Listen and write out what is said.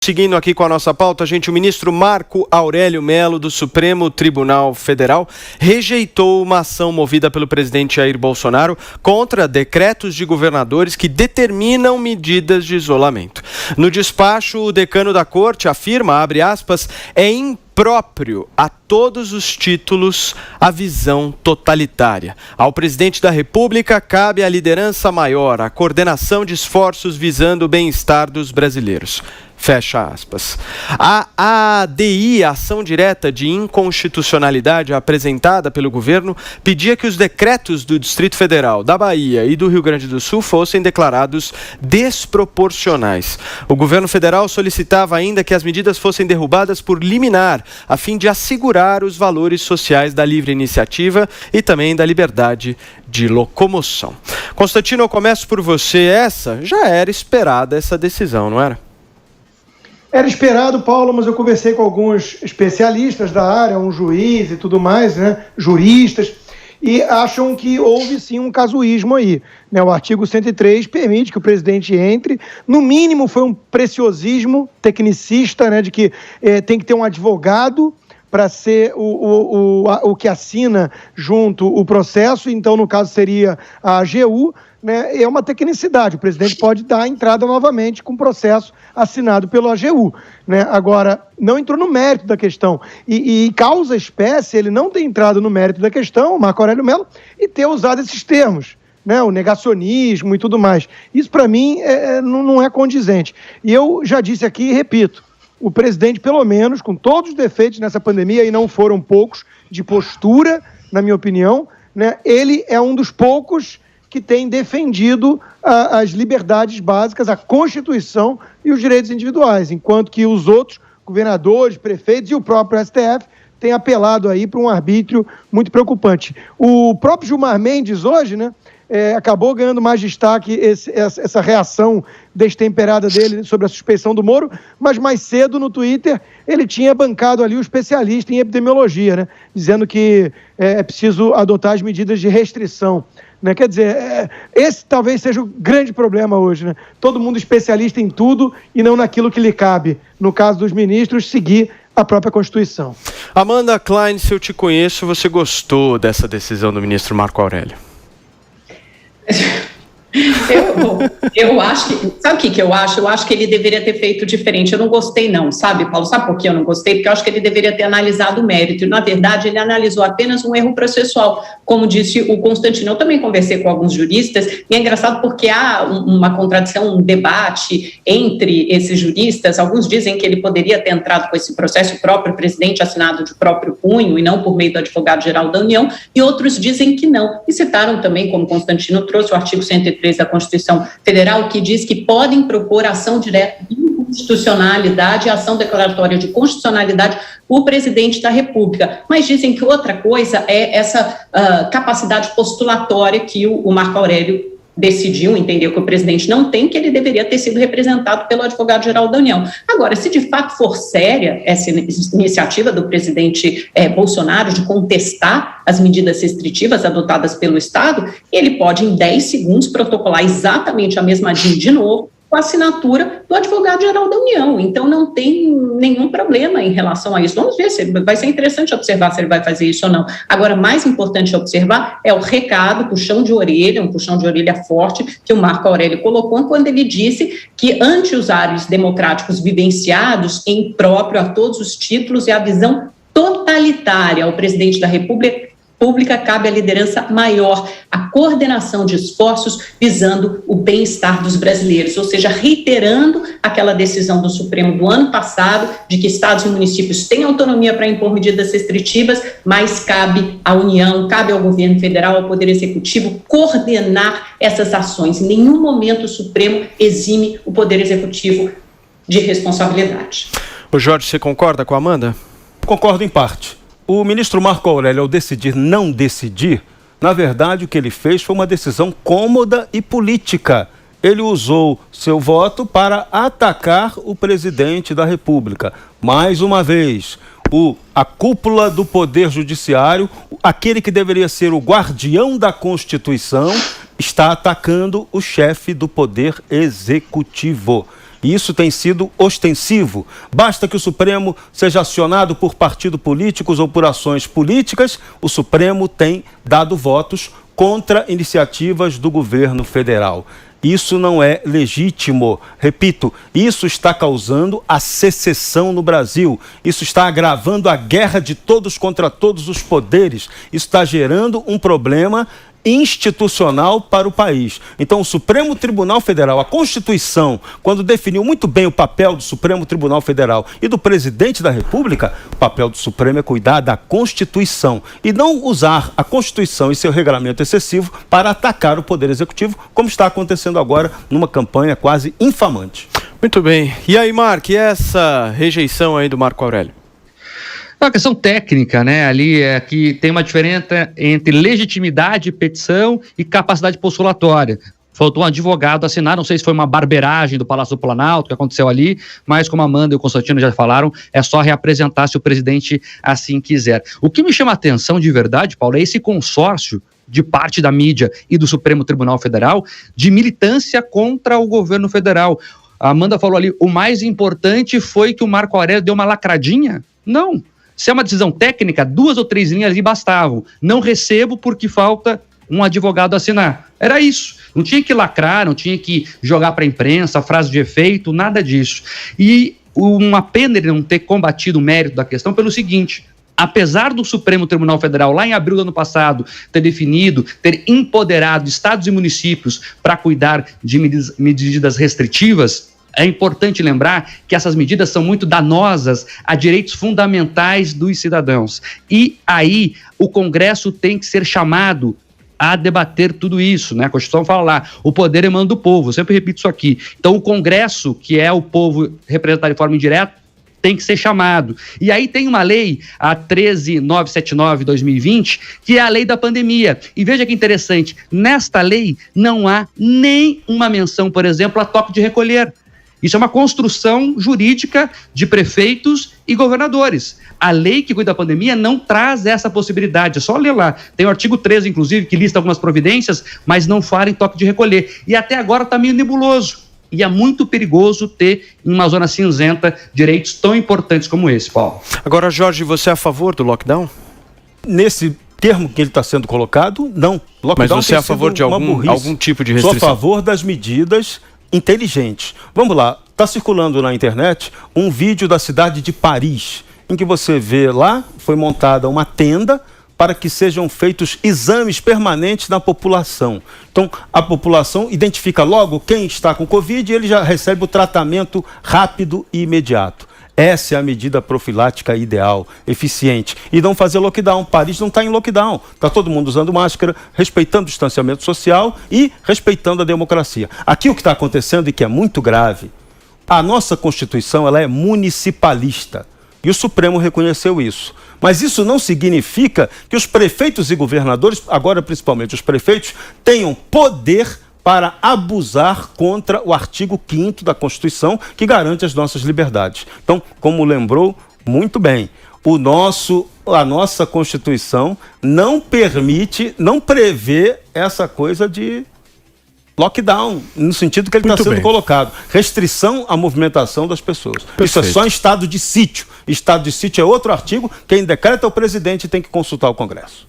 Seguindo aqui com a nossa pauta, o ministro Marco Aurélio Mello, do Supremo Tribunal Federal, rejeitou uma ação movida pelo presidente Jair Bolsonaro contra decretos de governadores que determinam medidas de isolamento. No despacho, o decano da corte afirma, abre aspas, é impróprio a todos os títulos a visão totalitária. Ao presidente da República cabe a liderança maior, a coordenação de esforços visando o bem-estar dos brasileiros. Fecha aspas. A ADI, a ação direta de inconstitucionalidade apresentada pelo governo, pedia que os decretos do Distrito Federal, da Bahia e do Rio Grande do Sul fossem declarados desproporcionais. O governo federal solicitava ainda que as medidas fossem derrubadas por liminar, a fim de assegurar os valores sociais da livre iniciativa e também da liberdade de locomoção. Constantino, eu começo por você. Essa já era esperada, essa decisão, não era? Era esperado, Paulo, mas eu conversei com alguns especialistas da área, um juiz e tudo mais, né, juristas, e acham que houve sim um casuísmo aí. Né? O artigo 103 permite que o presidente entre, no mínimo foi um preciosismo tecnicista, né, de que tem que ter um advogado para ser o que assina junto o processo, então no caso seria a AGU, né, é uma tecnicidade, o presidente pode dar entrada novamente com o processo assinado pelo AGU. Né? Agora, não entrou no mérito da questão. E causa espécie, ele não ter entrado no mérito da questão, o Marco Aurélio Mello, e ter usado esses termos, né, o negacionismo e tudo mais. Isso, para mim, não é condizente. E eu já disse aqui e repito, o presidente, pelo menos, com todos os defeitos nessa pandemia, e não foram poucos, de postura, na minha opinião, né, ele é um dos poucos que tem defendido as liberdades básicas, a Constituição e os direitos individuais, enquanto que os outros, governadores, prefeitos e o próprio STF, têm apelado aí para um arbítrio muito preocupante. O próprio Gilmar Mendes hoje, né, acabou ganhando mais destaque essa reação destemperada dele sobre a suspeição do Moro, mas mais cedo no Twitter ele tinha bancado ali o especialista em epidemiologia, né, dizendo que é preciso adotar as medidas de restrição. Né? Quer dizer, esse talvez seja o grande problema hoje, né? Todo mundo especialista em tudo e não naquilo que lhe cabe. No caso dos ministros, seguir a própria Constituição. Amanda Klein, se eu te conheço, você gostou dessa decisão do ministro Marco Aurélio? Eu acho que... Sabe o que eu acho? Eu acho que ele deveria ter feito diferente. Eu não gostei não, sabe, Paulo? Sabe por que eu não gostei? Porque eu acho que ele deveria ter analisado o mérito. E, na verdade, ele analisou apenas um erro processual. Como disse o Constantino, eu também conversei com alguns juristas, e é engraçado porque há uma contradição, um debate entre esses juristas. Alguns dizem que ele poderia ter entrado com esse processo, o próprio presidente assinado de próprio punho, e não por meio do advogado-geral da União, e outros dizem que não. E citaram também, como Constantino trouxe, o artigo 103 da Constituição Federal, que diz que podem propor ação direta de inconstitucionalidade e ação declaratória de constitucionalidade o presidente da República. Mas dizem que outra coisa é essa capacidade postulatória que o Marco Aurélio decidiu, entendeu, que o presidente não tem, que ele deveria ter sido representado pelo advogado-geral da União. Agora, se de fato for séria essa iniciativa do presidente Bolsonaro de contestar as medidas restritivas adotadas pelo Estado, ele pode, em 10 segundos, protocolar exatamente a mesma DIN de novo, com a assinatura do advogado-geral da União. Então, não tem nenhum problema em relação a isso. Vamos ver, vai ser interessante observar se ele vai fazer isso ou não. Agora, mais importante observar é o recado, puxão de orelha, um puxão de orelha forte, que o Marco Aurélio colocou quando ele disse que, ante os ares democráticos vivenciados, em próprio a todos os títulos e a visão totalitária ao presidente da República, cabe a liderança maior, a coordenação de esforços visando o bem-estar dos brasileiros, ou seja, reiterando aquela decisão do Supremo do ano passado de que estados e municípios têm autonomia para impor medidas restritivas, mas cabe à União, cabe ao governo federal, ao Poder Executivo coordenar essas ações. Em nenhum momento o Supremo exime o Poder Executivo de responsabilidade. O Jorge, você concorda com a Amanda? Concordo em parte. O ministro Marco Aurélio, ao decidir não decidir, na verdade o que ele fez foi uma decisão cômoda e política. Ele usou seu voto para atacar o presidente da República. Mais uma vez, a cúpula do Poder Judiciário, aquele que deveria ser o guardião da Constituição, está atacando o chefe do Poder Executivo. E isso tem sido ostensivo. Basta que o Supremo seja acionado por partidos políticos ou por ações políticas, o Supremo tem dado votos contra iniciativas do governo federal. Isso não é legítimo. Repito, isso está causando a secessão no Brasil. Isso está agravando a guerra de todos contra todos os poderes. Isso está gerando um problema institucional para o país. Então, o Supremo Tribunal Federal, a Constituição, quando definiu muito bem o papel do Supremo Tribunal Federal e do presidente da República, o papel do Supremo é cuidar da Constituição e não usar a Constituição e seu regulamento excessivo para atacar o Poder Executivo, como está acontecendo agora numa campanha quase infamante. Muito bem. E aí, Marco, e essa rejeição aí do Marco Aurélio? É uma questão técnica, né? Ali é que tem uma diferença entre legitimidade de petição e capacidade postulatória. Faltou um advogado assinar, não sei se foi uma barbeiragem do Palácio do Planalto que aconteceu ali, mas como a Amanda e o Constantino já falaram, é só reapresentar se o presidente assim quiser. O que me chama a atenção de verdade, Paulo, é esse consórcio de parte da mídia e do Supremo Tribunal Federal de militância contra o governo federal. A Amanda falou ali, o mais importante foi que o Marco Aurélio deu uma lacradinha? Não. Se é uma decisão técnica, 2 ou 3 linhas ali bastavam. Não recebo porque falta um advogado assinar. Era isso. Não tinha que lacrar, não tinha que jogar para a imprensa, frase de efeito, nada disso. E uma pena ele não ter combatido o mérito da questão pelo seguinte: apesar do Supremo Tribunal Federal, lá em abril do ano passado, ter definido, ter empoderado estados e municípios para cuidar de medidas restritivas, é importante lembrar que essas medidas são muito danosas a direitos fundamentais dos cidadãos. E aí o Congresso tem que ser chamado a debater tudo isso, né? A Constituição fala lá, o poder emana do povo, eu sempre repito isso aqui. Então o Congresso, que é o povo representado de forma indireta, tem que ser chamado. E aí tem uma lei, a 13.979/2020, que é a lei da pandemia. E veja que interessante, nesta lei não há nem uma menção, por exemplo, a toque de recolher. Isso é uma construção jurídica de prefeitos e governadores. A lei que cuida da pandemia não traz essa possibilidade. É só ler lá. Tem o artigo 13, inclusive, que lista algumas providências, mas não fala em toque de recolher. E até agora está meio nebuloso. E é muito perigoso ter, em uma zona cinzenta, direitos tão importantes como esse, Paulo. Agora, Jorge, você é a favor do lockdown? Nesse termo que ele está sendo colocado, não. Lockdown. Mas você é a favor de algum tipo de restrição? Sou a favor das medidas inteligentes. Vamos lá, está circulando na internet um vídeo da cidade de Paris, em que você vê lá, foi montada uma tenda para que sejam feitos exames permanentes na população. Então, a população identifica logo quem está com Covid e ele já recebe o tratamento rápido e imediato. Essa é a medida profilática ideal, eficiente. E não fazer lockdown. Paris não está em lockdown. Está todo mundo usando máscara, respeitando o distanciamento social e respeitando a democracia. Aqui o que está acontecendo e que é muito grave, a nossa Constituição ela é municipalista. E o Supremo reconheceu isso. Mas isso não significa que os prefeitos e governadores, agora principalmente os prefeitos, tenham poder para abusar contra o artigo 5º da Constituição, que garante as nossas liberdades. Então, como lembrou muito bem, a nossa Constituição não permite, não prevê essa coisa de lockdown, no sentido que ele está sendo colocado. Restrição à movimentação das pessoas. Perfeito. Isso é só em estado de sítio. Estado de sítio é outro artigo, quem decreta é o presidente e tem que consultar o Congresso.